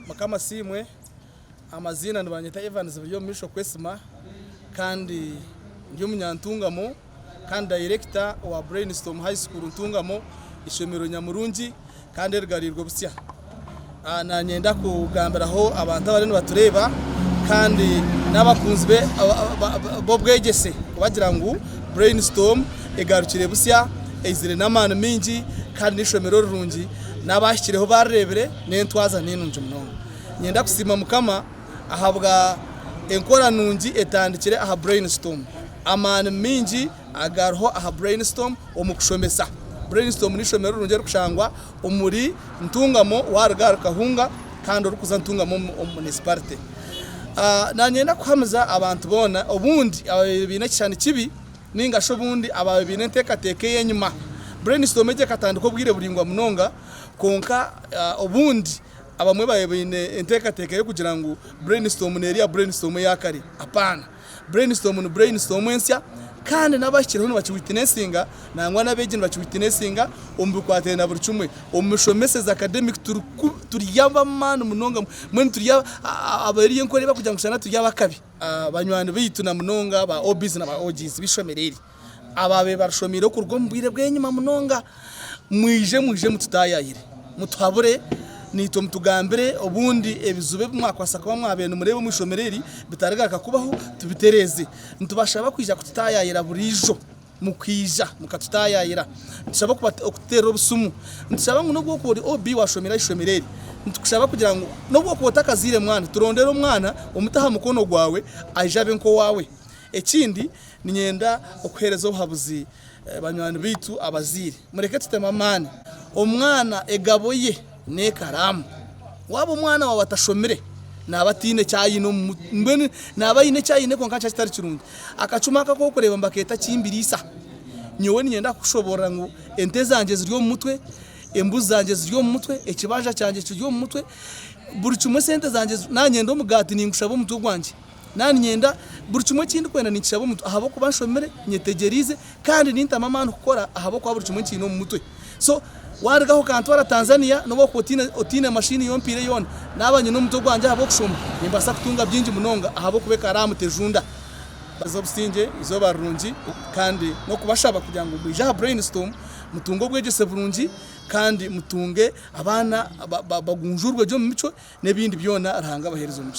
Makama simwe amazina ndabanyita Evans Biryomumaisho kwesima kandi ndi umunyantungamo kandi director wa Brainstorm HighSchool Ntungamo ishomero Nyamurungi kandi ergarirwe Omusya. Nanyenda kugambiraho abantu abarino batureba kandi n'abakunzi be bo bwegese bagira ngo Brainstorm egarukire Omusya ezire n'amana mingi kandi n'ishomero rurungi n'abashyireho barebere n'entwaza n'inunje munonga. Nyenda kusima mukama ahabwa enkora nungi etandikire aha Brainstorm amana mingi agarho aha Brainstorm omukushomesa. Brainstorm n'ishomero rurungi rukushangwa omuri Ntungamo warugara kahunga kandi rukuza Ntungamo municipality. Nanyenda kuhamiza abantu bona obundi ababine cyane kibi ningasho bundi ababine ntekateke yenyuma. Brainstorm eje katandiko bwire buringwa munonga konka obundi abamwe bayebine entekateke yo kugira ngo Brainstorm neriya Brainstorm yakari apana. Brainstorm no Brainstorm ensya kandi nabashyireho bakiwitnessinga nangwa nabegene bakiwitnessinga ombukwate na burcumwe omushomeseza academic turiyaba man munonga mwe turiyaba abariye nkore bakugira ngo shana turiyaba kabi banywani bitu na munonga ba obis na ba OGs bishomereri ababe barashomira kurwo mbwire bwenyuma munonga mwije mututayayire mutwabure nito mutugambire obundi ebizube mwakwasa kuba mwabene murebe mwishomereri bitaragaka kubaho tubitereze ntubashaba kwija kututayayira burijo mukwija mukatutayayira ntishaba kutera obusumu ntishaba ngo nubwo ko obi washomera ishomereri ntukushaba kugira ngo nubwo ko utakazire mwana turondera umwana umutaha mukono gwawe ajabe nko wawe. Ekindi ninyenda okuhereza obuhabuzi banywani bitu abazire mureke tutemamane omwana egaboye ne karamu wabo mwana wa batashomere nabatine cyayino mbene nabayine cyayine konka cyatari kirungi akacumaka ko kureba mbaketa kimbirisa nyowe nyenda kushobora ngo ente zanje ziryo mu mutwe embuzi zanje ziryo mu mutwe ekibaja cyanje kiryo mu mutwe buri kimwe sente zanje nanyenda umugati ningushabo mutwe gwanje nani nyenda buri kimwe kindi kwenda nikishabo mutwe ahabo kubanshomere nyetegerize kandi nintamamana gukora ahabo kwa buri kimwe kino mu mutwe so wargaho kantwara Tanzania no boko otine machine yompire yona nabanye no muto gwanje habo kushoma nimbasa kutunga byinji munonga ahabo kubeka aramu tejunda bazobusinje izo barungi kandi no kubashaba kugira ngo bija Brainstorm mutungo bwegese burungi kandi mutunge abana bagunjurwe byo mu mico nebindi byona arahanga baherezo mu